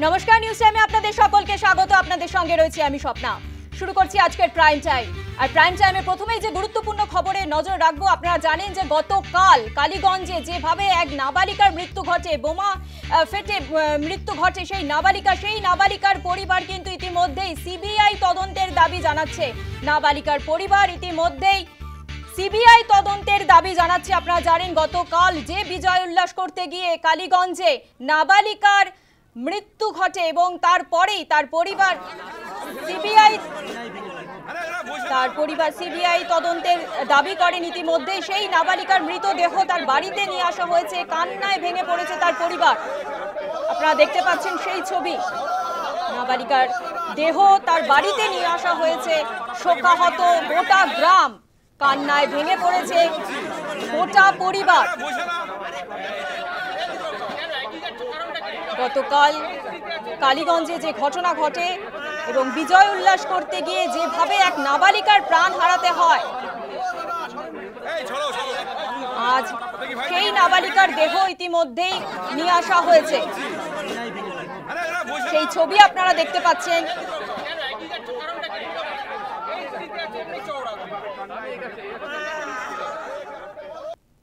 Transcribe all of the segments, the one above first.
নমস্কার, নিউজ টাইমে আপনাদের সকলকে স্বাগত। আপনাদের সঙ্গে রয়েছে আমি স্বপ্না। শুরু করছি আজকের প্রাইম টাইম। আর প্রাইম টাইমে প্রথমেই যে গুরুত্বপূর্ণ খবরে নজর রাখবো, আপনারা জানেন যে গতকাল কালীগঞ্জে যেভাবে এক নাবালিকার মৃত্যু ঘটে, বোমা ফেটে মৃত্যু ঘটে সেই নাবালিকার পরিবার কিন্তু ইতিমধ্যেই সিবিআই তদন্তের দাবি জানাচ্ছে। নাবালিকার পরিবার ইতিমধ্যেই সিবিআই তদন্তের দাবি জানাচ্ছে। আপনারা জানেন গতকাল যে বিজয় উল্লাস করতে গিয়ে কালীগঞ্জে নাবালিকার মৃত্যু ঘটে এবং তারপরেই তার পরিবার সিবিআই তদন্তের দাবি করেন। ইতিমধ্যে সেই নাবালিকার মৃতদেহ তার বাড়িতে নিয়ে আসা হয়েছে। কান্নায় ভেঙে পড়েছে তার পরিবার। আপনারা দেখতে পাচ্ছেন সেই ছবি। নাবালিকার দেহ তার বাড়িতে নিয়ে আসা হয়েছে। শোকাহত গোটা গ্রাম, কান্নায় ভেঙে পড়েছে গোটা পরিবার। গতকাল কালীগঞ্জে যে ঘটনা ঘটে এবং বিজয় উল্লাস করতে গিয়ে যেভাবে এক নাবালিকার প্রাণ হারাতে হয়, আজ সেই নাবালিকার দেহ ইতিমধ্যেই নিয়ে আসা হয়েছে। সেই ছবি আপনারা দেখতে পাচ্ছেন।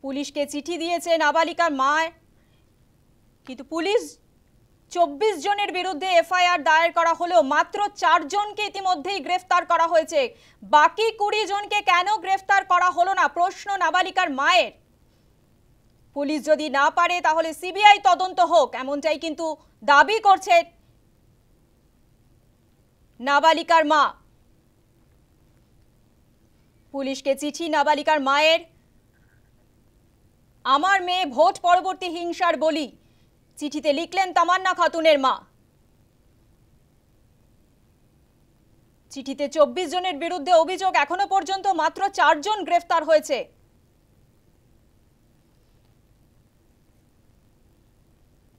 পুলিশকে চিঠি দিয়েছে নাবালিকার মা, কিন্তু পুলিশ 24 জনের বিরুদ্ধে এফআইআর দায়ের করা হলেও মাত্র 4 জনকে ইতিমধ্যেই গ্রেফতার করা হয়েছে। বাকি 20 জনকে কেন গ্রেফতার করা হলো না, প্রশ্ন নাবালিকার মায়ের। পুলিশ যদি না পারে তাহলে সিবিআই তদন্ত হোক, এমনটাই কিন্তু দাবি করছে নাবালিকার মা। পুলিশকে চিঠি নাবালিকার মায়ের। আমার মেয়ে ভোট পরবর্তী হিংসার বলি, চিঠিতে লিখলেন তামান্না খাতুনের মা। চিঠিতে 24 জনের বিরুদ্ধে অভিযোগ, এখনো পর্যন্ত মাত্র 4 জন গ্রেফতার হয়েছে।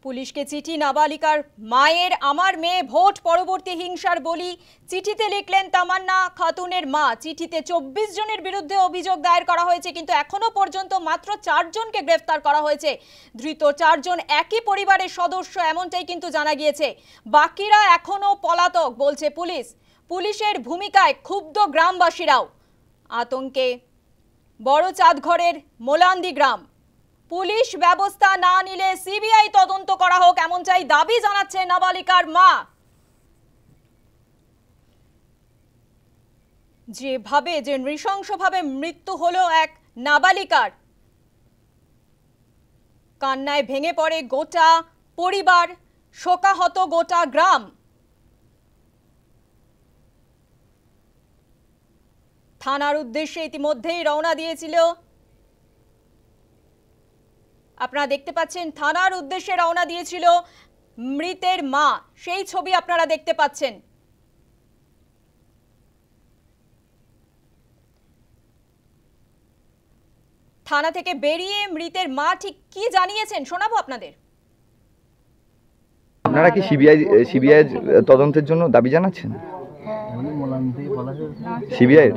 পুলিশকে চিঠি নাবালিকার মায়ের। আমার মেয়ে ভোট পরবর্তী হিংসার বলি, চিঠিতে লিখলেন তামান্না খাতুনের মা। চিঠিতে 24 জনের বিরুদ্ধে অভিযোগ দায়ের করা হয়েছে, কিন্তু এখনো পর্যন্ত মাত্র 4 জনকে গ্রেফতার করা হয়েছে। ধৃত 4 জন একই পরিবারের সদস্য, এমনটাই কিন্তু জানা গিয়েছে। বাকিরা এখনো পলাতক বলছে পুলিশ। পুলিশের ভূমিকায় ক্ষুব্ধ গ্রামবাসীরাও। আতঙ্কে বড় চাঁদঘরের মোলান্দি গ্রাম। পুলিশ ব্যবস্থা না নিলে সিবিআই তদন্ত করা হোক, এমনটাই দাবি জানাচ্ছে নাবালিকার মা। যে নৃশংসভাবে মৃত্যু হলো এক নাবালিকার, কান্নায় ভেঙে পড়ে গোটা পরিবার, শোকাহত গোটা গ্রাম। থানার উদ্দেশ্যে ইতিমধ্যেই রওনা দিয়েছিল, আপনারা দেখতে পাচ্ছেন থানার উদ্দেশ্যে রওনা দিয়েছিল মৃতের মা। সেই ছবি আপনারা দেখতে পাচ্ছেন। থানা থেকে বেরিয়ে মৃতের মা ঠিক কি জানিয়েছেন শোনাবো আপনাদের। আপনারা কি সিবিআই তদন্তের জন্য দাবি জানাচ্ছেন? সিবিআই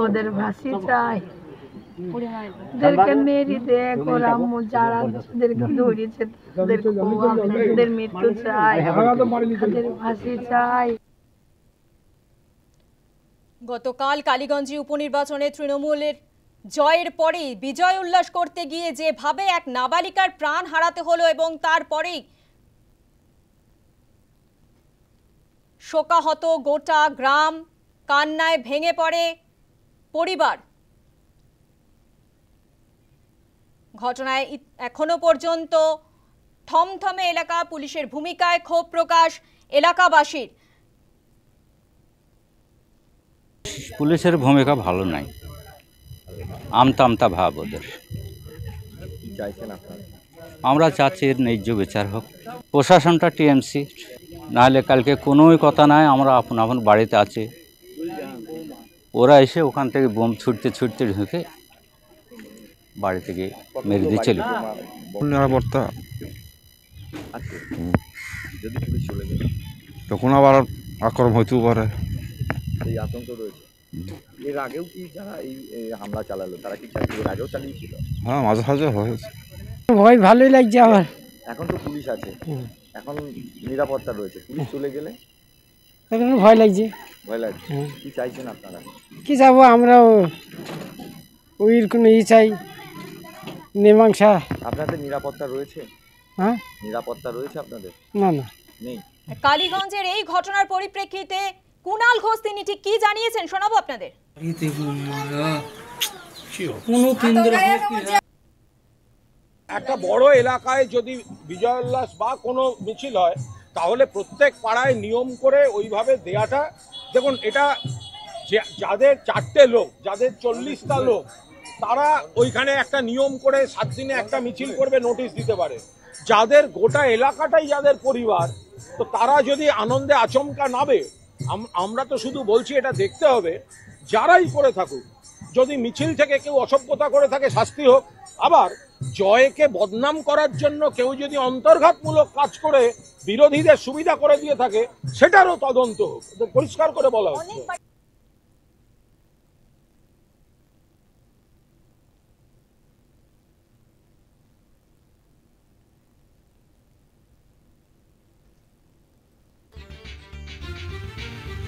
ওদের ভাসি চাই, ওদেরকে মেরে দেখ, ওরা যারা ওদেরকে ধরেছে ওদের মৃত্যু চাই, ওদের ভাসি চাই। গতকাল কালীগঞ্জে উপনির্বাচনে তৃণমূলের জয়ের পরেই বিজয় উল্লাস করতে গিয়ে যেভাবে এক নাবালিকার প্রাণ হারাতে হলো এবং তারপরেই শোকাহত গোটা গ্রাম, কান্নায় ভেঙে পড়ে পরিবার। ঘটনায় এখনো পর্যন্ত থমথমে এলাকা। পুলিশের ভূমিকায় ক্ষোভ প্রকাশ এলাকাবাসীর। পুলিশের ভূমিকা ভালো নাই, আমতা আমতা ভাব ওদের। আমরা চাচ্ছি এর ন্যায্য বিচার হোক। প্রশাসনটা টিএমসি, নাহলে কালকে কোনোই কথা নাই, আমরা আপন আপন বাড়িতে আছি, ওরা এসে ওখান থেকে বোম ছুটতে ছুটতে ঢুকে বাড়ি থেকে মেরে দিয়ে চলে নিরাপত্তা তখন আবার আক্রমণ হইতেও পারে, এই আতঙ্ক রয়েছে। এর আগেও কি যারা এই হামলা চালালো তারা কি এর আগেও চালিয়েছিল? হ্যাঁ, মাঝে মাঝে হয়েছে। ভয় ভালোই লাগছে আমার। এখন তো পুলিশ আছে, এখন নিরাপত্তা রয়েছে, পুলিশ চলে গেলে এখন ভয় লাগছে। ভয় লাগছে। কি চাইছেন আপনারা? কি যাবো আমরা, ওইর কোনো চাই মীমাংসা। আপনাদের নিরাপত্তা রয়েছে? হ্যাঁ, নিরাপত্তা রয়েছে আপনাদের? না না নেই। কালীগঞ্জের এই ঘটনার পরিপ্রেক্ষিতে কুণাল ঘোষ তিনি ঠিক কি জানিয়েছেন শোনাবো আপনাদের। একটা বড় এলাকায় যদি বিজয় উল্লাস বা কোনো মিছিল হয় তাহলে প্রত্যেক পাড়ায় নিয়ম করে ওইভাবে দেয়াটা, দেখুন এটা যাদের 4টে লোক, যাদের 40টা লোক, তারা ওইখানে একটা নিয়ম করে 7 দিনে একটা মিছিল করবে, নোটিশ দিতে পারে। যাদের গোটা এলাকাটাই যাদের পরিবার, তো তারা যদি আনন্দে আচমকা নামে, আমরা তো শুধু বলছি এটা দেখতে হবে যারাই করে থাকুক, যদি মিছিল থেকে কেউ অসভ্যতা করে থাকে শাস্তি হোক। আবার জয়কে বদনাম করার জন্য কেউ যদি অন্তর্ঘাতমূলক কাজ করে বিরোধীদের সুবিধা করে দিয়ে থাকে, সেটারও তদন্ত হোক, পরিষ্কার করে বলা হচ্ছে।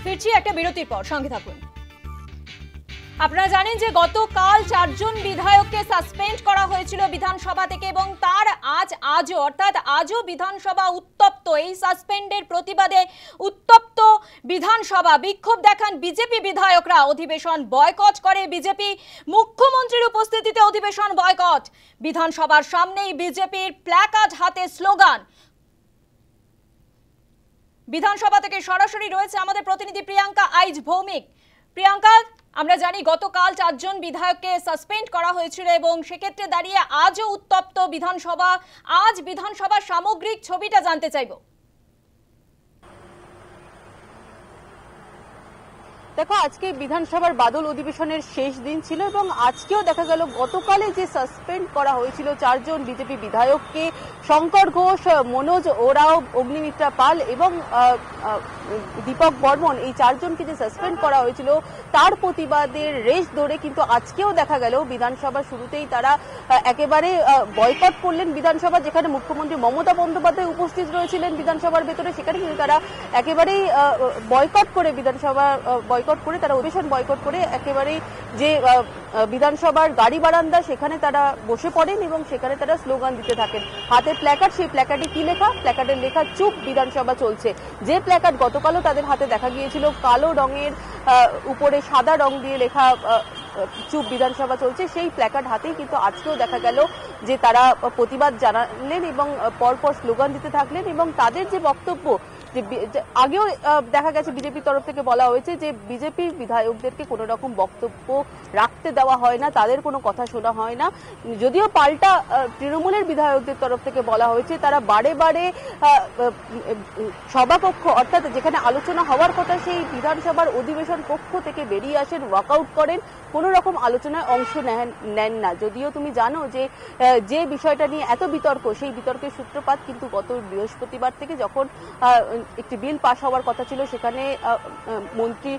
ফিরছি একটা বিরতির পর, সঙ্গে থাকুন। আপনারা জানেন যে গতকাল 4 জন বিধায়ককে সাসপেন্ড করা হয়েছিল বিধানসভা থেকে এবং তার আজও বিধানসভা উত্তপ্ত। এই সাসপেন্ডের প্রতিবাদে উত্তপ্ত বিধানসভা, বিক্ষোভ দেখান বিজেপি বিধায়করা, অধিবেশন বয়কট করে বিজেপি, মুখ্যমন্ত্রীর উপস্থিতিতে অধিবেশন বয়কট। বিধানসভার সামনেই বিজেপির প্ল্যাকার্ড হাতে স্লোগান। বিধানসভা থেকে সরাসরি রয়েছে আমাদের প্রতিনিধি প্রিয়াঙ্কা আইজ ভৌমিক। প্রিয়াঙ্কা, আমরা জানি গতকাল 4 জন বিধায়ককে সাসপেন্ড করা হয়েছিল এবং সেক্ষেত্রে দাঁড়িয়ে আজও উত্তপ্ত বিধানসভা। আজ বিধানসভার সামগ্রিক ছবিটা জানতে চাইব। দেখো, আজকে বিধানসভার বাদল অধিবেশনের শেষ দিন ছিল এবং আজকেও দেখা গেল গতকালে যে সাসপেন্ড করা হয়েছিল 4 জন বিজেপি বিধায়ককে, শঙ্কর ঘোষ, মনোজ ওরাও, অগ্নিমিত্রা পাল এবং দীপক বর্মন, এই 4 জনকে যে সাসপেন্ড করা হয়েছিল তার প্রতিবাদের রেশ ধরে কিন্তু আজকেও দেখা গেল বিধানসভা শুরুতেই তারা একেবারে বয়কট করলেন বিধানসভা, যেখানে মুখ্যমন্ত্রী মমতা বন্দ্যোপাধ্যায় উপস্থিত রয়েছিলেন বিধানসভার ভেতরে। সেখানে কিন্তু তারা একেবারেই বয়কট করে তারা অধিবেশন বয়কট করে একেবারেই যে বিধানসভার গাড়ি বারান্দা সেখানে তারা বসে পড়েন এবং সেখানে তারা স্লোগান দিতে থাকেন। হাতে প্ল্যাকার্ড, সেই প্ল্যাকার্ডে কি লেখা? প্ল্যাকার্ডের লেখা চুপ বিধানসভা চলছে। যে প্ল্যাকার্ড গতকালও তাদের হাতে দেখা গিয়েছিল কালো রঙের উপরে সাদা রং দিয়ে লেখা চুপ বিধানসভা চলছে, সেই প্ল্যাকার্ড হাতেই কিন্তু আজকেও দেখা গেল যে তারা প্রতিবাদ জানালেন এবং পরপর স্লোগান দিতে থাকলেন। এবং তাদের যে বক্তব্য, যে আগেও দেখা গেছে বিজেপির তরফ থেকে বলা হয়েছে যে বিজেপির বিধায়কদেরকে কোনো রকম বক্তব্য রাখতে দেওয়া হয় না, তাদের কোনো কথা শোনা হয় না। যদিও পাল্টা তৃণমূলের বিধায়কদের তরফ থেকে বলা হয়েছে তারা বারে বারে সভাকক্ষ, অর্থাৎ যেখানে আলোচনা হওয়ার কথা সেই বিধানসভার অধিবেশন কক্ষ থেকে বেরিয়ে আসেন, ওয়াকআউট করেন, কোনো রকম আলোচনায় অংশ নেন না। যদিও তুমি জানো যে বিষয়টা নিয়ে এত বিতর্ক, সেই বিতর্কের সূত্রপাত কিন্তু গত বৃহস্পতিবার থেকে, যখন একটি বিল পাস হওয়ার কথা ছিল, সেখানে মন্ত্রী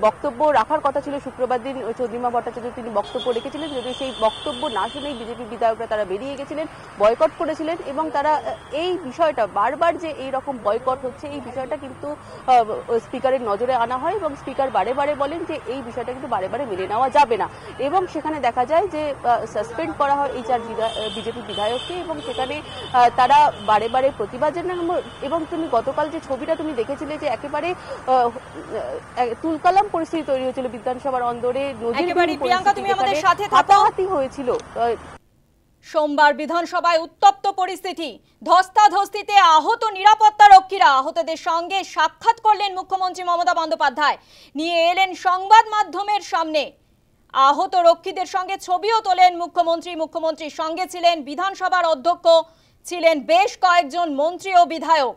বক্তব্য রাখার কথা ছিল শুক্রবার দিন, চন্দ্রিমা ভট্টাচার্য তিনি বক্তব্য রেখেছিলেন। যদিও সেই বক্তব্য না শুনেই বিজেপি বিধায়করা তারা বেরিয়ে গেছিলেন, বয়কট করেছিলেন এবং তারা এই বিষয়টা বারবার যে এই রকম বয়কট হচ্ছে এই বিষয়টা কিন্তু স্পিকারের নজরে আনা হয় এবং স্পিকার বারে বারে বলেন যে এই বিষয়টা কিন্তু বারে বারে মেনে নেওয়া যাবে না। এবং সেখানে দেখা যায় যে সাসপেন্ড করা হয় এই 4 বিজেপি বিধায়ককে এবং সেখানে তারা বারে বারে প্রতিবাদ জানান। এবং তুমি গতকাল যে ছবিটা তুমি দেখেছিলে যে একেবারে তুলকালাম পরিস্থিতি তৈরি হয়েছিল বিধানসভার অন্দরে, হাতাহাতি হয়েছিল। সোমবার বিধানসভায় উত্তপ্ত পরিস্থিতি, ধস্তাধস্তিতে আহত নিরাপত্তা রক্ষীরা। আহতদের সঙ্গে সাক্ষাৎ করলেন মুখ্যমন্ত্রী মমতা বন্দ্যোপাধ্যায়, নিয়ে এলেন সংবাদ মাধ্যমের সামনে। আহত রক্ষীদের সঙ্গে ছবিও তোলেন মুখ্যমন্ত্রী। মুখ্যমন্ত্রীর সঙ্গে ছিলেন বিধানসভার অধ্যক্ষ, ছিলেন বেশ কয়েকজন মন্ত্রী ও বিধায়ক।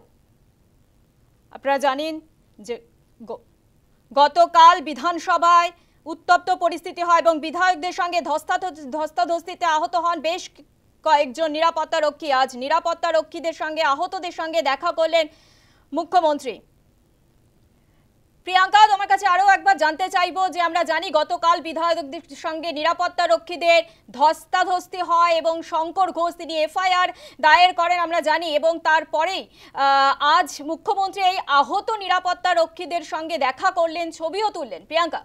আপনারা জানেন যে গতকাল বিধানসভায় উত্তপ্ত পরিস্থিতি হয় এবং বিধায়কদের সঙ্গে ধস্তাধস্তিতে আহত হন বেশ কয়েকজন নিরাপত্তা রক্ষী। আজ নিরাপত্তা রক্ষীদের সঙ্গে আহতদের সঙ্গে দেখা করলেন মুখ্যমন্ত্রী। প্রিয়াঙ্কা, তোমার কাছে আরো একবার জানতে চাইবো যে আমরা জানি গতকাল বিধায়কদের সঙ্গে নিরাপত্তা রক্ষীদের ধস্তাধস্তি হয় এবং শঙ্কর ঘোষ তিনি এফআইআর দায়ের করেন আমরা জানি, এবং তারপরেই আজ মুখ্যমন্ত্রী এই আহত নিরাপত্তা রক্ষীদের সঙ্গে দেখা করলেন, ছবিও তুললেন। প্রিয়াঙ্কা,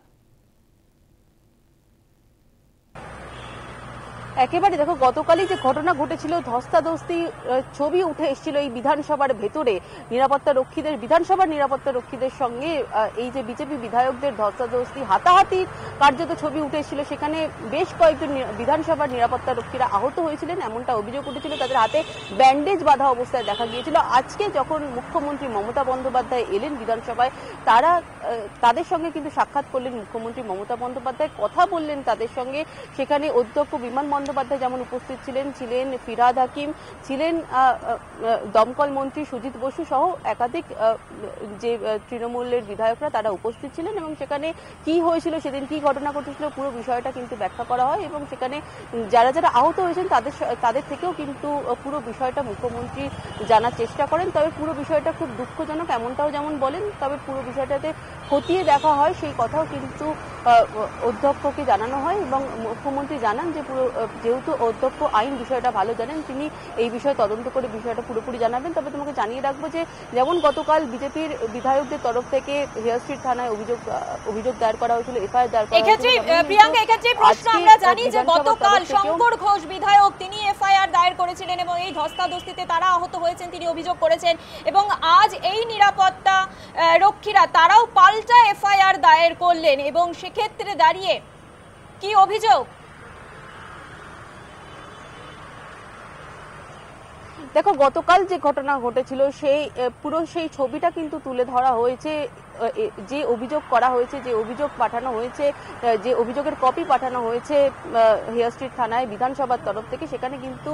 একেবারে দেখো, গতকালই যে ঘটনা ঘটেছিল, ধস্তাধস্তি ছবি উঠে এসেছিল এই বিধানসভার ভেতরে বিধানসভার নিরাপত্তা রক্ষীদের সঙ্গে এই যে বিজেপি বিধায়কদের ধস্তাধস্তি হাতাহাতি কার্যত ছবি উঠে এসেছিল। সেখানে বেশ কয়েকজন বিধানসভার নিরাপত্তা রক্ষীরা আহত হয়েছিলেন, এমনটা অভিযোগ উঠেছিল। তাদের হাতে ব্যান্ডেজ বাঁধা অবস্থায় দেখা গিয়েছিল। আজকে যখন মুখ্যমন্ত্রী মমতা বন্দ্যোপাধ্যায় এলেন বিধানসভায়, তাদের সঙ্গে কিন্তু সাক্ষাৎ করলেন মুখ্যমন্ত্রী মমতা বন্দ্যোপাধ্যায়, কথা বললেন তাদের সঙ্গে। সেখানে অধ্যক্ষ বিমান বন্দ্যোপাধ্যায় যেমন উপস্থিত ছিলেন, ফিরহাদ হাকিম ছিলেন, দমকল মন্ত্রী সুজিত বসু সহ একাধিক যে তৃণমূলের বিধায়করা তারা উপস্থিত ছিলেন, এবং সেখানে কি হয়েছিল সেদিন, কি ঘটনা ঘটেছিল পুরো বিষয়টা কিন্তু ব্যাখ্যা করা হয়। এবং সেখানে যারা যারা আহত হয়েছেন তাদের থেকেও কিন্তু পুরো বিষয়টা মুখ্যমন্ত্রী জানার চেষ্টা করেন। তবে পুরো বিষয়টা খুব দুঃখজনক এমনটাও যেমন বলেন, তবে পুরো বিষয়টাতে খতিয়ে দেখা হয় সেই কথাও কিন্তু অধ্যক্ষকে জানানো হয়। এবং মুখ্যমন্ত্রী জানান যে যেহেতু অধ্যক্ষ আইন বিষয়টা ভালো জানেন, তিনি এই বিষয়ে তদন্ত করে বিষয়টা পুরোপুরি জানাবেন। তবে তোমাকে জানিয়ে রাখবো যে যেমন গতকাল বিজেপির বিধায়কদের তরফ থেকে হেয়ার স্ট্রিট থানায় অভিযোগ দায়ের করা হয়েছিল, এফআইআর দায়ের করা হয়েছিল। প্রিয়াঙ্কা, এক্ষেত্রে প্রশ্ন আমরা জানি যে গতকাল শঙ্কর ঘোষ বিধায়ক তিনি এফআইআর দায়ের করেছিলেন এবং এই ধস্তাধস্তিতে তারা আহত হয়েছেন, তিনি অভিযোগ করেছেন, এবং আজ এই নিরাপত্তা রক্ষীরা তারাও পাল্টা এফআইআর দায়ের করলেন, এবং সেক্ষেত্রে দাঁড়িয়ে কি অভিযোগ? দেখো, গতকাল যে ঘটনা ঘটেছিল সেই ছবিটা কিন্তু তুলে ধরা হয়েছে। যে অভিযোগ করা হয়েছে, যে অভিযোগ পাঠানো হয়েছে, যে অভিযোগের কপি পাঠানো হয়েছে হেয়ার স্ট্রিট থানায় বিধানসভার তরফ থেকে, সেখানে কিন্তু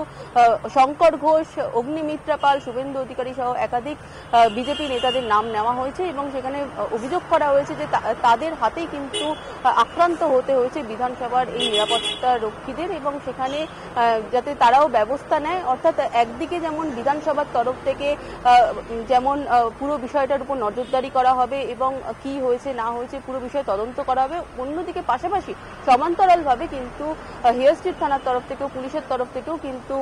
শঙ্কর ঘোষ, অগ্নিমিত্রা পাল, শুভেন্দু অধিকারী সহ একাধিক বিজেপি নেতাদের নাম নেওয়া হয়েছে, এবং সেখানে অভিযোগ করা হয়েছে যে তাদের হাতেই কিন্তু আক্রান্ত হতে হয়েছে বিধানসভার এই নিরাপত্তা রক্ষীদের, এবং সেখানে যাতে তারাও ব্যবস্থা নেয়। অর্থাৎ একদিকে যেমন বিধানসভার তরফ থেকে যেমন পুরো বিষয়টার উপর নজরদারি করা হবে এবং কি হয়েছে না হয়েছে পুরো বিষয়ে তদন্ত করা হবে, অন্যদিকে পাশাপাশি সমান্তরালভাবে কিন্তু হেয়ার স্ট্রিট থানার তরফ থেকেও, পুলিশের তরফ থেকেও কিন্তু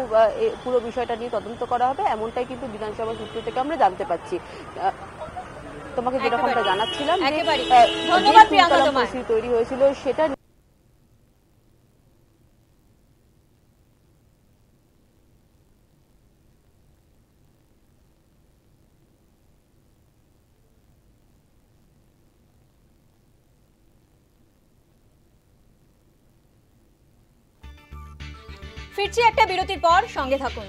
পুরো বিষয়টা নিয়ে তদন্ত করা হবে, এমনটাই কিন্তু বিধানসভা সূত্র থেকে আমরা জানতে পাচ্ছি। তোমাকে যেরকমটা জানাচ্ছিলাম যে তৈরি হয়েছিল সেটা ফিরছি একটা বিরতির পর, সঙ্গে থাকুন।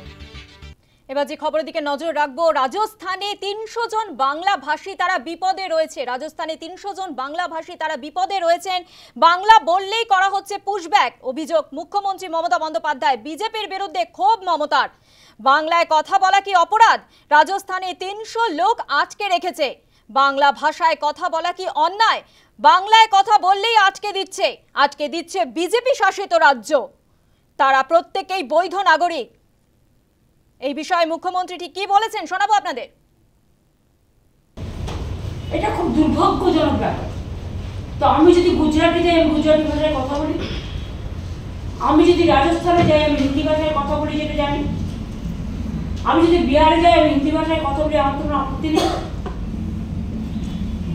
এবার যে খবরের দিকে নজর রাখবো, রাজস্থানে 300 জন বাংলা ভাষী তারা বিপদে রয়েছে। রাজস্থানে 300 জন বাংলা ভাষী তারা বিপদে রয়েছেন। বাংলা বললেই করা হচ্ছে পুশব্যাক, অভিযোগ মুখ্যমন্ত্রী মমতা বন্দ্যোপাধ্যায়। বিজেপির বিরুদ্ধে ক্ষোভ মমতার। বাংলায় কথা বলা কি অপরাধ? রাজস্থানে 300 লোক আটকে রেখেছে। বাংলা ভাষায় কথা বলা কি অন্যায়? বাংলায় কথা বললেই আটকে দিচ্ছে বিজেপি শাসিত রাজ্য। তারা প্রত্যেকেই বৈধ নাগরিক। এই বিষয়ে মুখ্যমন্ত্রী ঠিক কি বলেছেন শোনাবো আপনাদের। এটা খুব দুর্ভাগ্যজনক ব্যাপার। তো আমি যদি গুজরাটে যাই, আমি গুজরাটি ভাষায় কথা বলি। আমি যদি রাজস্থানে যাই, আমি হিন্দি ভাষায় কথা বলি, যেটা জানি। আমি যদি বিহারে যাই, আমি হিন্দি ভাষায় কথা বলি, আমার কোনো আপত্তি নেই।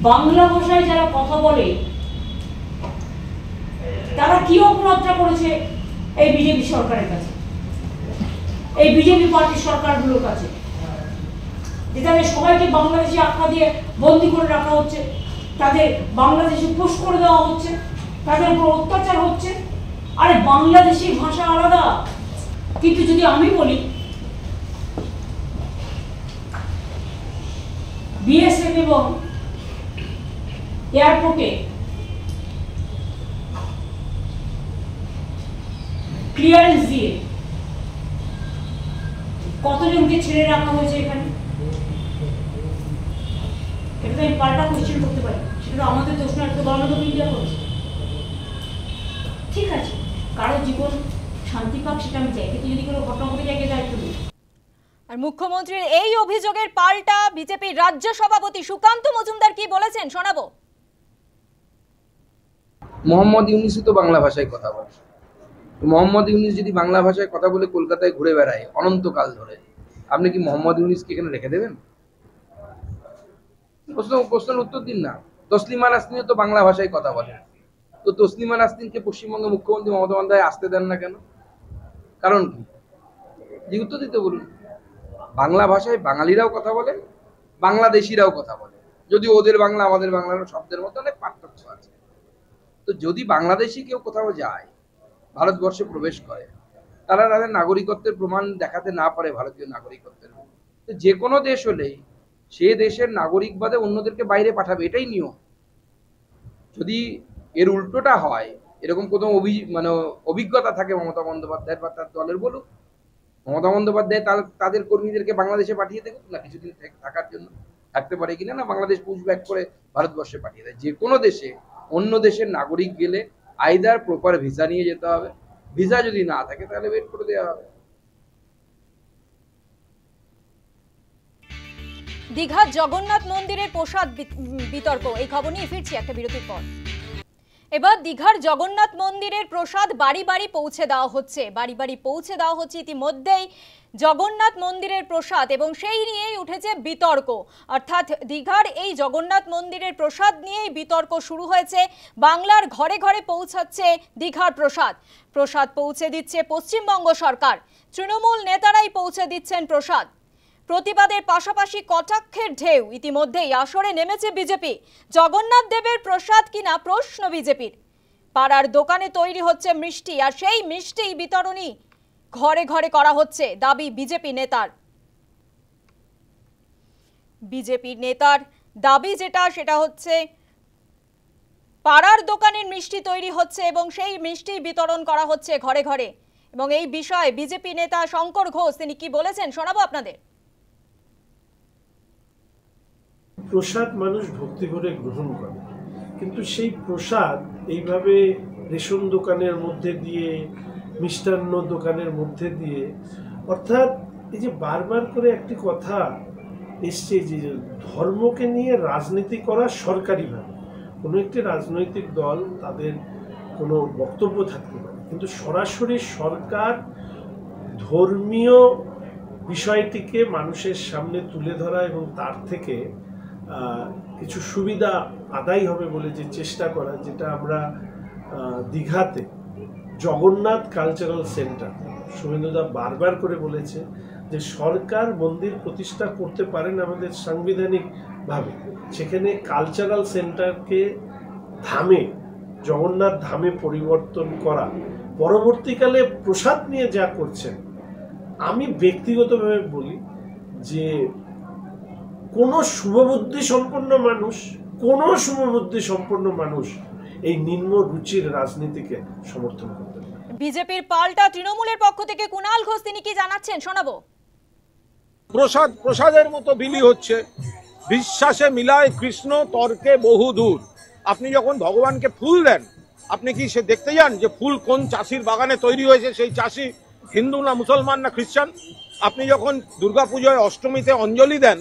বাংলা ভাষায় যারা কথা বলে তারা কি অপরাধটা করেছে এই বিজেপি সরকারের কাছে, এই বিজেপি পার্টির সরকারগুলোর কাছে, যে তাদের সবাইকে বাংলাদেশে আখ্যা দিয়ে বন্দি করে রাখা হচ্ছে, তাদের বাংলাদেশে পুশ করে দেওয়া হচ্ছে, তাদের উপর অত্যাচার হচ্ছে। আরে বাংলাদেশি ভাষা আলাদা, কিন্তু যদি আমি বলি বিএসএফ এবং এয়ারপোর্টে ক্লিয়ারেন্স দিয়ে কতজনকে ছেড়ে রাখা হয়েছে এখানে, এটা আমি পাল্টা কোশ্চেন করতে পারি। সেটা আমাদের দোষ না, একটা গণতন্ত্র ইন্ডিয়া করেছে। ঠিক আছে, কারো জীবন শান্তি পাক সেটা আমি চাই, কিন্তু যদি কোনো ঘটনা ঘটে যায় দায়িত্ব নেই। আর মুখ্যমন্ত্রীর এই অভিযোগের পাল্টা বিজেপির রাজ্য সভাপতি সুকান্ত মজুমদার কি বলেছেন শোনাবো। মোহাম্মদ ইউনূসই তো বাংলা ভাষায় কথা বলে। মোহাম্মদ ইউনূস যদি বাংলা ভাষায় কথা বলে কলকাতায় ঘুরে বেড়ায় অনন্তকাল ধরে, আপনি কি মোহাম্মদ ইউনূসকে এখানে রেখে দেবেন? প্রশ্নের উত্তর দিন না। তসলিমা নাসরিনও তো বাংলা ভাষায় কথা বলে, তো তসলিমা নাসরিনকে পশ্চিমবঙ্গের মুখ্যমন্ত্রী মমতা বন্দ্যোপাধ্যায় আসতে দেন না কেন? কারণ কি? যে উত্তর দিতে বলুন। বাংলা ভাষায় বাঙালিরাও কথা বলে, বাংলাদেশিরাও কথা বলে, যদি ওদের বাংলা আমাদের বাংলার শব্দের মধ্যে অনেক পার্থক্য আছে। তো যদি বাংলাদেশি কেউ কোথাও যায়, ভারতবর্ষে প্রবেশ করে, তারা তাদের নাগরিকত্বের প্রমাণ দেখাতে না পারে ভারতীয় নাগরিকত্বের, তো যে কোনো দেশ হলেই সে দেশের নাগরিক বাদে অন্যদেরকে বাইরে পাঠাবে, এটাই নিয়ম। যদি এর উল্টোটা হয়, এরকম কোনো অভিজ্ঞতা থাকে মমতা বন্দ্যোপাধ্যায়ের বা তার দলের, বলুক। মমতা বন্দ্যোপাধ্যায় তাদের কর্মীদেরকে বাংলাদেশে পাঠিয়ে দেবে না, কিছুদিন থাকার জন্য থাকতে পারে কিনা, না বাংলাদেশ পুশ ব্যাক করে ভারতবর্ষে পাঠিয়ে দেয়। যে কোনো দেশে অন্য দেশের নাগরিক গেলে আইদার প্রপার ভিসা নিয়ে যেতে হবে, ভিসা যদি না থাকে তাহলে ওয়েট করে দেওয়া হবে। দীঘার জগন্নাথ মন্দিরের প্রসাদ বিতর্ক, এই খবর নিয়ে ফিরছি একটা বিরতির পর। এবার দীঘার জগন্নাথ মন্দিরের প্রসাদ বাড়ি বাড়ি পৌঁছে দেওয়া হচ্ছে, ইতিমধ্যেই জগন্নাথ মন্দিরের প্রসাদ, এবং সেই নিয়েই উঠেছে বিতর্ক। অর্থাৎ দীঘার এই জগন্নাথ মন্দিরের প্রসাদ নিয়েই বিতর্ক শুরু হয়েছে। বাংলার ঘরে ঘরে পৌঁছাচ্ছে দীঘার প্রসাদ পৌঁছে দিচ্ছে পশ্চিমবঙ্গ সরকার, তৃণমূল নেতারাই পৌঁছে দিচ্ছেন প্রসাদ। প্রতিবাদের পাশাপাশি কটাক্ষের ঢেউ ইতিমধ্যেই আসরে নেমেছে বিজেপি। জগন্নাথ দেবের প্রসাদ কিনা প্রশ্ন বিজেপির। পাড়ার দোকানে তৈরি হচ্ছে মিষ্টি, আর সেই মিষ্টি বিতরণী ঘরে ঘরে করা হচ্ছে, দাবি বিজেপি নেতার দাবি সেটা হচ্ছে পাড়ার দোকানের মিষ্টি তৈরি হচ্ছে এবং সেই মিষ্টি বিতরণ করা হচ্ছে ঘরে ঘরে। এবং এই বিষয়ে বিজেপি নেতা শঙ্কর ঘোষ তিনি কি বলেছেন শোনাবো আপনাদের। প্রসাদ মানুষ ভক্তি করে গ্রহণ করে, কিন্তু সেই প্রসাদ এইভাবে রেশন দোকানের মধ্যে দিয়ে, মিষ্টান্ন দোকানের মধ্যে দিয়ে, অর্থাৎ এই যে বারবার করে একটি কথা এসছে যে ধর্মকে নিয়ে রাজনীতি করা সরকারিভাবে, কোনো একটি রাজনৈতিক দল তাদের কোনো বক্তব্য থাকতে পারে, কিন্তু সরাসরি সরকার ধর্মীয় বিষয়টিকে মানুষের সামনে তুলে ধরা এবং তার থেকে কিছু সুবিধা আদায় হবে বলে যে চেষ্টা করা, যেটা আমরা দীঘাতে জগন্নাথ কালচারাল সেন্টার, শুভেন্দুদা বারবার করে বলেছে যে সরকার মন্দির প্রতিষ্ঠা করতে পারেন আমাদের সাংবিধানিকভাবে, সেখানে কালচারাল সেন্টারকে ধামে, জগন্নাথ ধামে পরিবর্তন করা, পরবর্তীকালে প্রসাদ নিয়ে যা করছেন, আমি ব্যক্তিগতভাবে বলি যে কোনো শুভবুদ্ধি সম্পন্ন মানুষ এই নিম্ন রুচির রাজনীতিকে সমর্থন করতে পারে। বিজেপির পাল্টা তৃণমূলের পক্ষ থেকে কুণাল ঘোষ তিনি কি জানাচ্ছেন শোনাবো। প্রসাদের মতো বিলি হচ্ছে, বিশ্বাসে মিলায় কৃষ্ণ, তর্কে বহু দূর। আপনি যখন ভগবানকে ফুল দেন, আপনি কি সে দেখতে যান যে ফুল কোন চাষির বাগানে তৈরি হয়েছে, সেই চাষি হিন্দু না মুসলমান না খ্রিস্টান? আপনি যখন দুর্গাপুজোয় অষ্টমীতে অঞ্জলি দেন,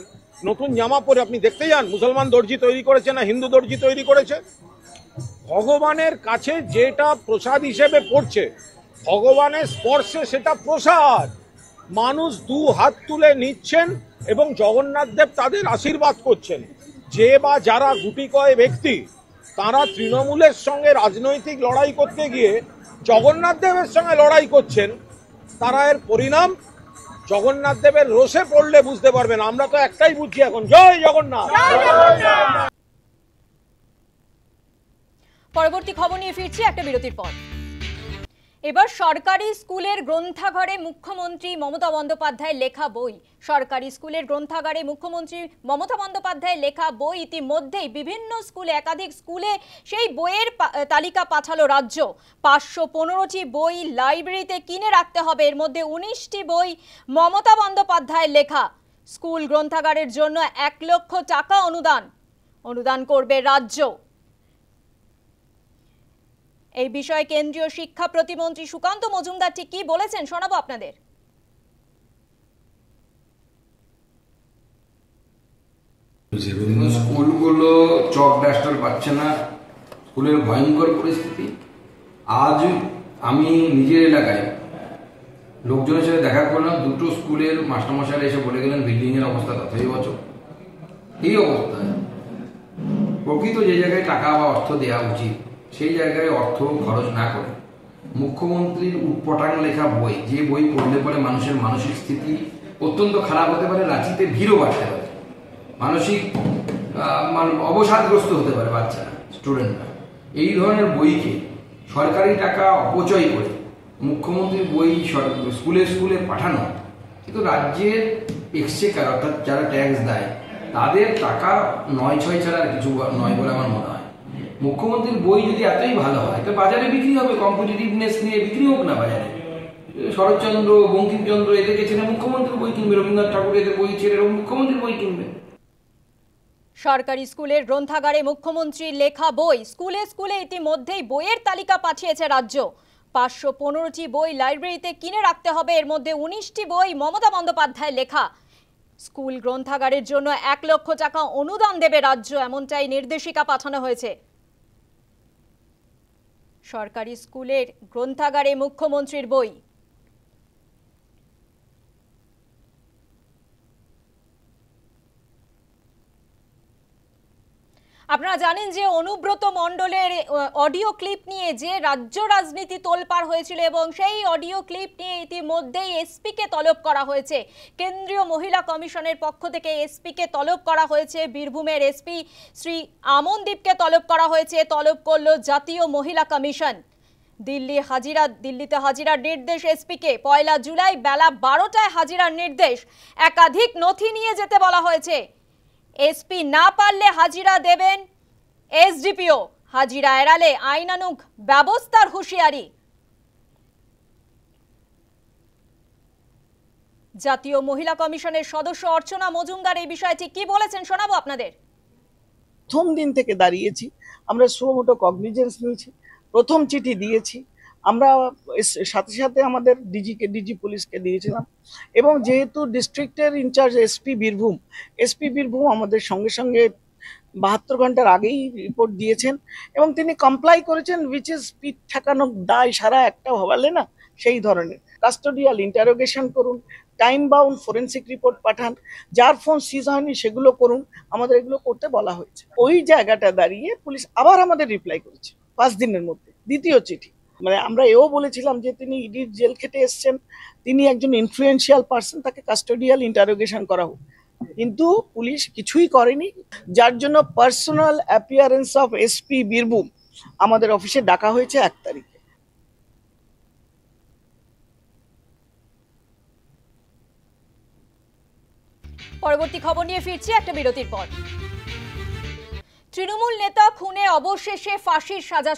নতুন জামা পরে আপনি দেখতে যান মুসলমান দর্জি তৈরি করেছে না হিন্দু দর্জি তৈরি করেছে? ভগবানের কাছে যেটা প্রসাদ হিসেবে পড়ছে, ভগবানের স্পর্শে সেটা প্রসাদ, মানুষ দু হাত তুলে নিচ্ছেন এবং জগন্নাথ দেব তাদের আশীর্বাদ করছেন। যে বা যারা গুটি কয় ব্যক্তি তারা তৃণমূলের সঙ্গে রাজনৈতিক লড়াই করতে গিয়ে জগন্নাথ দেবের সঙ্গে লড়াই করছেন, তারা এর পরিণাম জগন্নাথ দেবের রোষে পড়লে বুঝতে পারবেন। আমরা তো একটাই বুঝছি এখন, জয় জগন্নাথ। পরবর্তী খবর নিয়ে ফিরছি একটা বিরতির পর। এবার সরকারি স্কুলের গ্রন্থাগারে মুখ্যমন্ত্রী মমতা বন্দ্যোপাধ্যায়ের লেখা বই। সরকারি স্কুলের গ্রন্থাগারে মুখ্যমন্ত্রী মমতা বন্দ্যোপাধ্যায়ের লেখা বই ইতিমধ্যেই বিভিন্ন স্কুলে, একাধিক স্কুলে সেই বইয়ের তালিকা পাঠালো রাজ্য। 515টি বই লাইব্রেরিতে কিনে রাখতে হবে, এর মধ্যে 19টি বই মমতা বন্দ্যোপাধ্যায়ের লেখা। স্কুল গ্রন্থাগারের জন্য 1 লক্ষ টাকা অনুদান করবে রাজ্য। এই বিষয়ে কেন্দ্রীয় শিক্ষা প্রতিমন্ত্রী সুকান্ত মজুমদার ঠিক কি বলেছেন শোনাবো আপনাদের। স্কুলগুলো চক ডাস্টার পাচ্ছে না, স্কুলের ভয়ঙ্কর পরিস্থিতি। আজ আমি নিজের এলাকায় লোকজনের সাথে দেখা করলাম, দুটো স্কুলের মাস্টারমশাইরা এসে বলে গেলেন বিল্ডিংয়ের অবস্থা তথৈব চ। এই অবস্থায় প্রকৃত যে জায়গায় টাকা বা অর্থ দেওয়া উচিত সেই জায়গায় অর্থ খরচ না করে মুখ্যমন্ত্রীর উটপটাং লেখা বই, যে বই পড়লে পরে মানুষের মানসিক স্থিতি অত্যন্ত খারাপ হতে পারে, রাঁচিতে ভিড়ও বাড়তে পারে, মানসিক অবসাদগ্রস্ত হতে পারে বাচ্চারা, স্টুডেন্টরা, এই ধরনের বইকে সরকারি টাকা অপচয় করে মুখ্যমন্ত্রীর বই স্কুলে স্কুলে পাঠানো, কিন্তু রাজ্যের এক্সচেকার অর্থাৎ যারা ট্যাক্স দেয় তাদের টাকা 9-6 ছাড়া আর কিছু নয় বলে আমার মনে হয়। মুখ্যমন্ত্রীর বই যদি এতই ভালো হয় তো বাজারে বিক্রি হবে, কম্পিটিটিভনেস নিয়ে বিক্রি হোক না বাজারে। শরৎচন্দ্র, বঙ্কিমচন্দ্র এদেরকে ছেড়ে মুখ্যমন্ত্রীর বই কিনবে, রবীন্দ্রনাথ ঠাকুর এদের বই ছেড়ে মুখ্যমন্ত্রীর বই কিনবে। সরকারি স্কুলের গ্রন্থাগারে মুখ্যমন্ত্রীর লেখা বই, স্কুলে স্কুলে ইতিমধ্যেই বইয়ের তালিকা পাঠিয়েছে রাজ্য। 515টি বই লাইব্রেরিতে কিনে রাখতে হবে, এর মধ্যে 19টি বই মমতা বন্দ্যোপাধ্যায়ের লেখা। স্কুল গ্রন্থাগারের জন্য 1 লক্ষ টাকা অনুদান দেবে রাজ্য, এমনটাই নির্দেশিকা পাঠানো হয়েছে। সরকারি স্কুলের গ্রন্থাগারে মুখ্যমন্ত্রীর বই। আপনারা জানেন যে অনুব্রত মণ্ডলের অডিও ক্লিপ নিয়ে যে রাজ্য রাজনীতি তোলপাড় হয়েছিল এবং সেই অডিও ক্লিপ নিয়ে ইতিমধ্যেই এসপিকে তলব করা হয়েছে। কেন্দ্রীয় মহিলা কমিশনের পক্ষ থেকে এসপিকে তলব করা হয়েছে। বীরভূমের এসপি শ্রী আমনদীপকে তলব করা হয়েছে। তলব করল জাতীয় মহিলা কমিশন। দিল্লিতে হাজিরার নির্দেশ এসপিকে। 1 জুলাই বেলা 12টায় হাজিরার নির্দেশ। একাধিক নথি নিয়ে যেতে বলা হয়েছে। এসপি না পারলে হাজিরা দেবেন এসডিপিও। হাজিরা এড়ালে আইনানুগ ব্যবস্থার হুঁশিয়ারি। জাতীয় মহিলা কমিশনের সদস্য অর্চনা মজুমদার এই বিষয়টি কি বলেছেন শোনাবো আপনাদের। প্রথম দিন থেকে দাঁড়িয়েছি, আমরা সুমোটো কগনিজেন্স নিয়েছি, প্রথম চিঠি দিয়েছি, আমরা সাথে সাথে আমাদের ডিজি পুলিশকে দিয়েছিলাম এবং যেহেতু ডিস্ট্রিক্টের ইনচার্জ এসপি বীরভূম আমাদের সঙ্গে সঙ্গে 72 ঘন্টার আগেই রিপোর্ট দিয়েছেন এবং তিনি কমপ্লাই করেছেন, উইচ ইজ পিঠ ঠেকানো দায় সারা একটা হওয়ালে না, সেই ধরনের কাস্টোডিয়াল ইন্টারোগেশন করুন, টাইম বাউন্ড ফরেন্সিক রিপোর্ট পাঠান, যার ফোন সিজ হয়নি সেগুলো করুন, আমাদের এগুলো করতে বলা হয়েছে। ওই জায়গাটা দাঁড়িয়ে পুলিশ আবার আমাদের রিপ্লাই করেছে 5 দিনের মধ্যে দ্বিতীয় চিঠি। মানে আমরা এও বলেছিলাম যে তিনি ইডির জেল খেটে এসছেন, তিনি একজন ইনফ্লুয়েন্সিয়াল পার্সন, তাকে কাস্টোডিয়াল ইন্টারোগেশন করা হোক, কিন্তু পুলিশ কিছুই করেনি, যার জন্য personal appearance of SP Birbhum আমাদের অফিসে ডাকা হয়েছে 1 তারিখে। পরবর্তী খবর নিয়ে ফিরছি একটা বিরতির পর। তৃণমূল নেতা খুনে অবশেষে ফাঁসির সাজা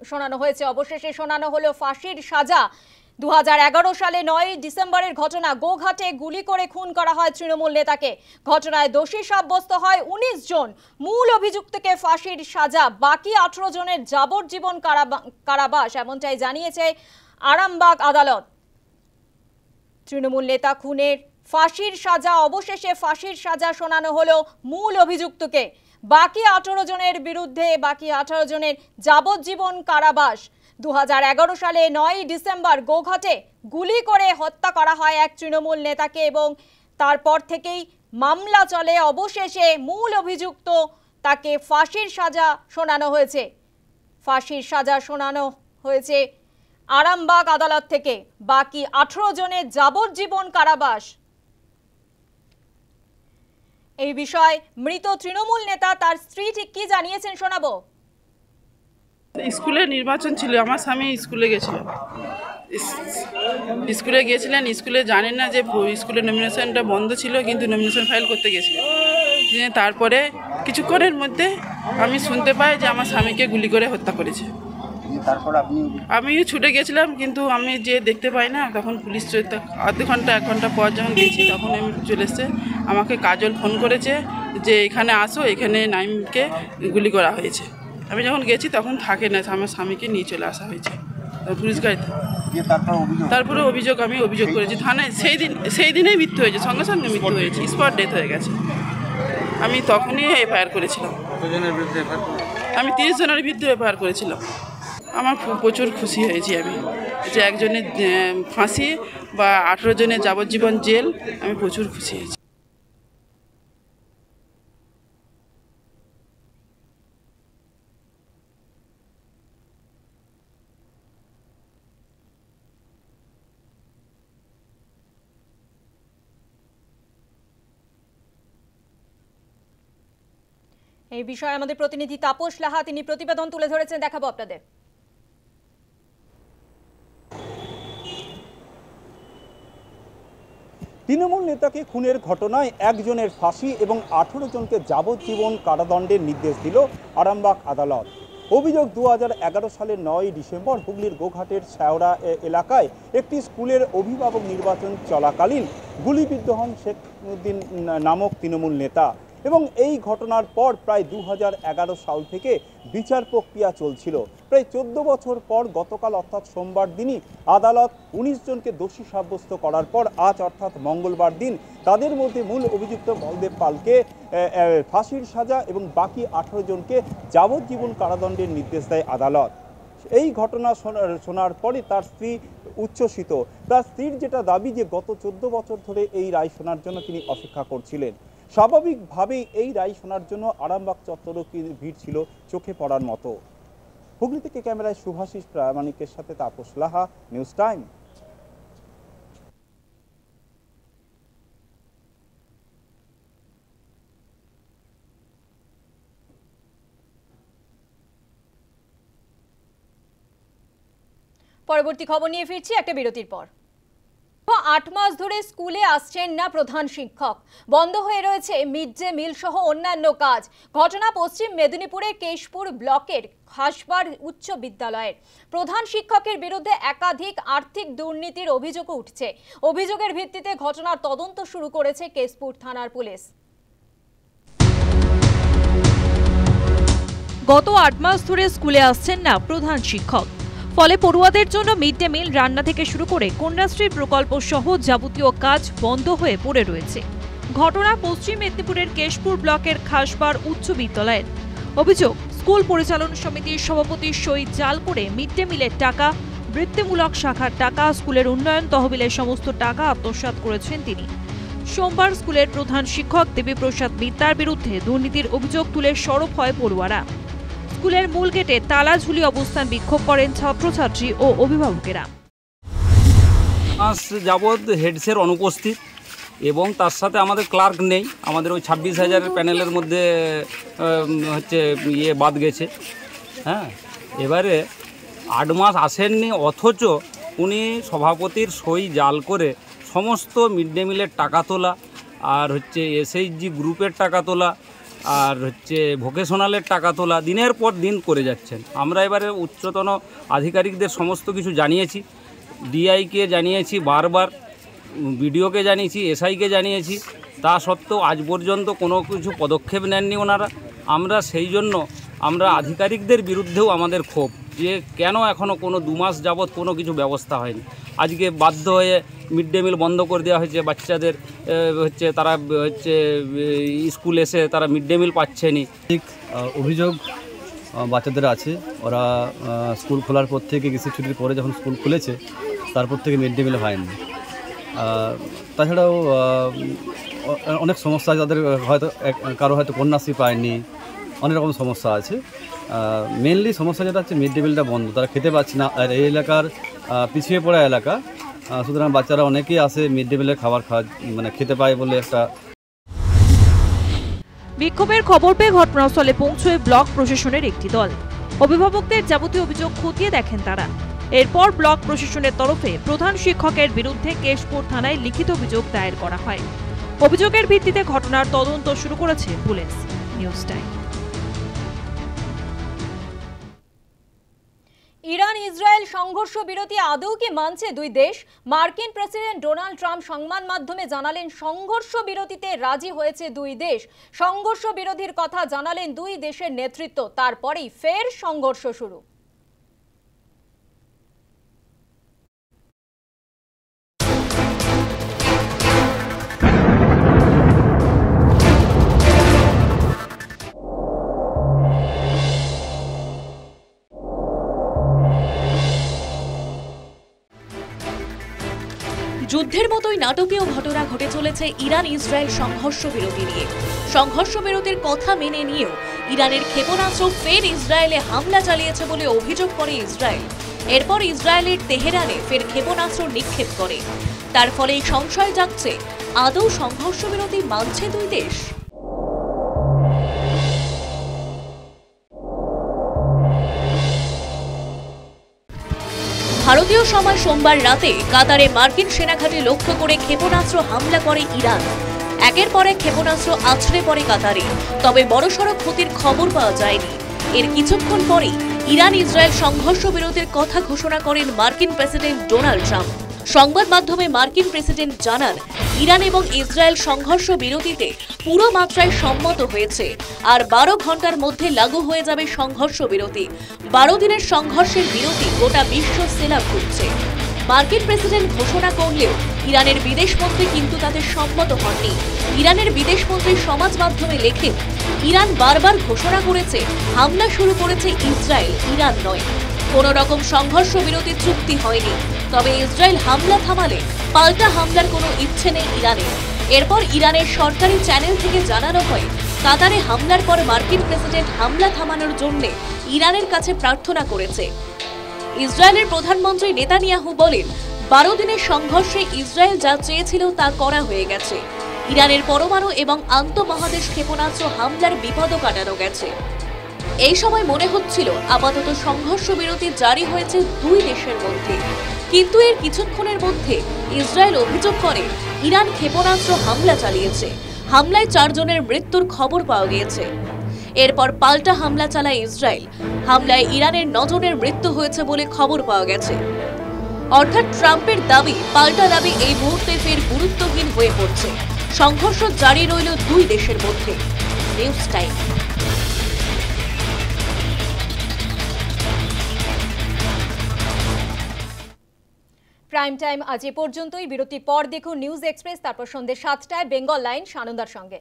শোনানো হয়েছে। অবশেষে শোনানো হলো ফাঁসির সাজা। 2011 সালে 9 ডিসেম্বরের ঘটনা। গোঘাটে গুলি করে খুন করা হয় তৃণমূল নেতাকে। ঘটনায় দোষী সাব্যস্ত হয় 19 জন। মূল অভিযুক্তকে ফাঁসির সাজা, বাকি 18 জনের যাবজ্জীবন কারাবাস, এমনটাই জানিয়েছে আরামবাগ আদালত। তৃণমূল নেতা খুনের ফাঁসির সাজা, অবশেষে ফাঁসির সাজা শোনানো হলো মূল অভিযুক্তকে। বাকি 18 জনের বিরুদ্ধে 18 জনের যাবজ্জীবন কারাবাস। 2011 সালে 9 ডিসেম্বর গোঘাটে গুলি করে হত্যা করা হয় এক তৃণমূল নেতাকে এবং তারপর থেকেই মামলা চলে। অবশেষে মূল অভিযুক্ত তাকে ফাঁসির সাজা শোনানো হয়েছে। ফাঁসির সাজা শোনানো হয়েছে আরামবাগ আদালত থেকে। বাকি 18 জনের যাবজ্জীবন কারাবাস। এই বিষয়ে মৃত তৃণমূল নেতা তার স্ত্রী ঠিক কি জানিয়েছেন শোনাবো। স্কুলে নির্বাচন ছিল, আমার স্বামী স্কুলে গেছিলেন, স্কুলে জানেন না যে স্কুলের নমিনেশনটা বন্ধ ছিল, কিন্তু নমিনেশন ফাইল করতে গেছিলেন। তারপরে কিছুক্ষণের মধ্যে আমি শুনতে পাই যে আমার স্বামীকে গুলি করে হত্যা করেছে। আমিও ছুটে গেছিলাম, কিন্তু আমি যে দেখতে পাই না, তখন পুলিশ 1 ঘন্টা পর যখন গেছি তখন আমি চলে এসছে। আমাকে কাজল ফোন করেছে যে এখানে আসো, এখানে নাইমকে গুলি করা হয়েছে। আমি যখন গেছি তখন থাকে না, আমার স্বামীকে নিয়ে চলে আসা হয়েছে পুলিশ গাড়িতে। তারপরে আমি অভিযোগ করেছি থানায়। সেই দিনেই মৃত্যু হয়েছে, সঙ্গে সঙ্গে মৃত্যু হয়েছে, স্পট ডেথ হয়ে গেছে। আমি তখনই এফআইআর করেছিলাম। আমি 30 জনের বিরুদ্ধে ব্যবহার করেছিলাম। আমার প্রচুর খুশি হয়েছি আমি যে একজনের ফাঁসি বা 18 জনের যাবজ্জীবন জেল, আমি প্রচুর খুশি হয়েছি। এই বিষয়ে আমাদের প্রতিনিধি তাপস লাহা তিনি প্রতিবেদন তুলে ধরেছেন, দেখাবো আপনাদের। তৃণমূল নেতাকে খুনের ঘটনায় একজনের ফাঁসি এবং 18 জনকে যাবজ্জীবন কারাদণ্ডের নির্দেশ দিল আরামবাগ আদালত। অভিযোগ 2011 সালের 9 ডিসেম্বর হুগলির গোঘাটের শ্যাওড়া এলাকায় একটি স্কুলের অভিভাবক নির্বাচন চলাকালীন গুলিবিদ্ধ হন শেখ উদ্দিন নামক তৃণমূল নেতা এবং এই ঘটনার পর প্রায় 2011 সাল থেকে বিচার প্রক্রিয়া চলছিল। প্রায় 14 বছর পর গতকাল অর্থাৎ সোমবার দিনই আদালত 19 জনকে দোষী সাব্যস্ত করার পর আজ অর্থাৎ মঙ্গলবার দিন তাদের মধ্যে মূল অভিযুক্ত বলদেব পালকে ফাঁসির সাজা এবং বাকি 18 জনকে যাবজ্জীবন কারাদণ্ডের নির্দেশ দেয় আদালত। এই ঘটনা শোনার পরে তার স্ত্রী উচ্ছ্বসিত। তার স্ত্রীর যেটা দাবি যে গত 14 বছর ধরে এই রায় শোনার জন্য তিনি অপেক্ষা করছিলেন। স্বাভাবিকভাবেই এই রায় শোনার জন্য আরামবাগ চত্বরে ভিড় ছিল চোখে পড়ার মতো। হুগলি থেকে ক্যামেরায় শুভাশিস প্রামাণিকের সাথে তাপস লাহা, নিউজ টাইম। পরবর্তী খবর নিয়ে ফিরছি একটা বিরতির পর। 8 মাস ধরে স্কুলে আসছেন না প্রধান শিক্ষক, বন্ধ হয়ে রয়েছে মিড ডে মিল সহ অন্যান্য কাজ। ঘটনা পশ্চিম মেদিনীপুরের কেশপুর ব্লকের খাসবার উচ্চ বিদ্যালয়ের। প্রধান শিক্ষকের বিরুদ্ধে একাধিক আর্থিক দুর্নীতির অভিযোগও উঠছে। অভিযোগের ভিত্তিতে ঘটনার তদন্ত শুরু করেছে কেশপুর থানার পুলিশ। গত 8 মাস ধরে স্কুলে আসছেন না প্রধান শিক্ষক, ফলে পড়ুয়াদের জন্য মিড ডে মিল রান্না থেকে শুরু করে কন্যাশ্রী প্রকল্প সহ যাবতীয় কাজ বন্ধ হয়ে পড়ে রয়েছে। ঘটনা পশ্চিম মেদিনীপুরের কেশপুর ব্লকের খাসবার উচ্চ বিদ্যালয়ের। অভিযোগ, স্কুল পরিচালন সমিতির সভাপতির সই জাল করে মিড ডে মিলের টাকা, বৃত্তিমূলক শাখার টাকা, স্কুলের উন্নয়ন তহবিলের সমস্ত টাকা আত্মসাৎ করেছেন তিনি। সোমবার স্কুলের প্রধান শিক্ষক দেবীপ্রসাদ মিত্তার বিরুদ্ধে দুর্নীতির অভিযোগ তুলে সরব হয় পড়ুয়ারা। স্কুলের মূল গেটে তালা ঝুলিয়ে অবস্থান বিক্ষোভ করেন ছাত্রছাত্রী ও অভিভাবকেরা। মাস যাবৎ হেডসের অনুপস্থিত এবং তার সাথে আমাদের ক্লার্ক নেই। আমাদের ওই 26,000 প্যানেলের মধ্যে বাদ গেছে। হ্যাঁ, এবারে 8 মাস আসেননি, অথচ উনি সভাপতির সই জাল করে সমস্ত মিড ডে মিলের টাকা তোলা, আর এসএইচজি গ্রুপের টাকা তোলা, আর ভোকেশনালের টাকা তোলা দিনের পর দিন করে যাচ্ছেন। আমরা এবারে উচ্চতন আধিকারিকদের সমস্ত কিছু জানিয়েছি, ডিআইকে জানিয়েছি, বারবার বিডিওকে জানিয়েছি, এসআইকে জানিয়েছি, তা সত্ত্বেও আজ পর্যন্ত কোনো কিছু পদক্ষেপ নেননি ওনারা। আমরা সেই জন্য আধিকারিকদের বিরুদ্ধেও আমাদের ক্ষোভ যে কেন এখনও কোনো 2 মাস যাবৎ কোনো কিছু ব্যবস্থা হয়নি। আজকে বাধ্য হয়ে মিড ডে মিল বন্ধ করে দেওয়া হয়েছে। বাচ্চাদের তারা স্কুল এসে তারা মিড ডে মিল পাচ্ছেনি। অভিযোগ বাচ্চাদের আছে, ওরা স্কুল খোলার পর থেকে গ্রীষ্ম ছুটির পরে যখন স্কুল খুলেছে তারপর থেকে মিড ডে মিল হয়নি। তাছাড়াও অনেক সমস্যা আছে, তাদের হয়তো কারো হয়তো কন্যাশ্রী পায়নি, অনেক রকম সমস্যা আছে। মেনলি সমস্যা যেটা হচ্ছে মিড ডে মিলটা বন্ধ, তারা খেতে পাচ্ছে না। আর এই এলাকার পিছিয়ে পড়া এলাকা, সুতরাং বাচ্চারা অনেকেই আসে মিড ডে মিলের খাবার খেতে পায় বলে একটা। বিক্ষোভের খবর পেয়ে ঘটনাস্থলে পৌঁছয় ব্লক প্রশাসনের একটি দল। অভিভাবকদের যাবতীয় অভিযোগ খতিয়ে দেখেন তারা। এরপর ব্লক প্রশাসনের তরফে প্রধান শিক্ষকের বিরুদ্ধে কেশপুর থানায় লিখিত অভিযোগ দায়ের করা হয়। অভিযোগের ভিত্তিতে ঘটনার তদন্ত শুরু করেছে police. News time. Iran Israel সংঘর্ষ বিরতি আদৌ কি মানছে দুই দেশ? মার্কিন প্রেসিডেন্ট ডোনাল্ড ট্রাম্প সংবাদ মাধ্যমে জানালেন সংঘর্ষ বিরতিতে রাজি হয়েছে দুই দেশ। সংঘর্ষ বিরতির কথা জানালেন দুই দেশের নেতৃত্ব, তারপরেই ফের সংঘর্ষ শুরু। নাটকীয় ঘটনা ঘটে চলেছে ইরান ইসরায়েল সংঘর্ষ বিরতি নিয়ে। সংঘর্ষ বিরতির কথা মেনে নিয়েও ইরানের ক্ষেপণাস্ত্র ফের ইসরায়েলে হামলা চালিয়েছে বলে অভিযোগ করে ইসরায়েল। এরপর ইসরায়েলের তেহরানে ফের ক্ষেপণাস্ত্র নিক্ষেপ করে। তার ফলে সংশয় জাগছে, আদৌ সংঘর্ষ বিরতি মানছে দুই দেশ? ভারতীয় সময় সোমবার রাতে কাতারে মার্কিন সেনাঘাঁটি লক্ষ্য করে ক্ষেপণাস্ত্র হামলা করে ইরান। একের পর এক ক্ষেপণাস্ত্র আছড়ে পড়ে কাতারে, তবে বড়সড় ক্ষতির খবর পাওয়া যায়নি। এর কিছুক্ষণ পরেই ইরান ইসরায়েল সংঘর্ষ বিরতির কথা ঘোষণা করেন মার্কিন প্রেসিডেন্ট ডোনাল্ড ট্রাম্প। সংবাদ মাধ্যমে মার্কিন প্রেসিডেন্ট জানান, ইরান এবং ইসরায়েল সংঘর্ষ বিরতিতে পুরো মাত্রায় সম্মত হয়েছে, আর 12 ঘন্টার মধ্যে লাগু হয়ে যাবে সংঘর্ষ বিরতি। 12 দিনের সংঘর্ষের বিরতি গোটা বিশ্ব সেলাভ করছে। মার্কিন প্রেসিডেন্ট ঘোষণা করলেও ইরানের বিদেশমন্ত্রী কিন্তু তাতে সম্মত হননি। ইরানের বিদেশমন্ত্রী সমাজ মাধ্যমে লেখেন, ইরান বারবার ঘোষণা করেছে হামলা শুরু করেছে ইসরায়েল, ইরান নয়। কোন রকম সংঘর্ষ বিরতি চুক্তি হয়নি, তবে ইসরায়েল হামলা থামালে পাল্টা হামলার কোনো ইচ্ছে নেই ইরানের। এরপর ইরানের সরকারি চ্যানেল থেকে জানানো হয়, কাতারে হামলার পর মার্কিন প্রেসিডেন্ট হামলা থামানোর জন্য ইরানের কাছে প্রার্থনা করেছে। ইসরায়েলের প্রধানমন্ত্রী নেতানিয়াহু বলেন, 12 দিনের সংঘর্ষে ইসরায়েল যা চেয়েছিল তা করা হয়ে গেছে। ইরানের পরমাণু এবং আন্তঃমহাদেশ ক্ষেপণাস্ত্র হামলার বিপদও কাটানো গেছে। এই সময় মনে হচ্ছিল আপাতত সংঘর্ষ বিরতি জারি হয়েছে দুই দেশের মধ্যে, কিন্তু এর কিছুক্ষণের মধ্যে ইসরায়েল অভিযোগ করে ইরান ক্ষেপণাস্ত্র হামলা চালিয়েছে। হামলায় 4 জনের মৃত্যুর খবর পাওয়া গিয়েছে। এরপর পাল্টা হামলা চালায় ইসরায়েল। হামলায় ইরানের 9 জনের মৃত্যু হয়েছে বলে খবর পাওয়া গেছে। অর্থাৎ ট্রাম্পের দাবি পাল্টা দাবি এই মুহূর্তে ফের গুরুত্বহীন হয়ে পড়ছে। সংঘর্ষ জারি রইল দুই দেশের মধ্যে। News time. প্রাইম টাইম আজ এ পর্যন্তই। বিরতির পর দেখুন নিউজ এক্সপ্রেস, তারপর সন্ধ্যে 7টায় বেঙ্গল লাইন সানন্দার সঙ্গে।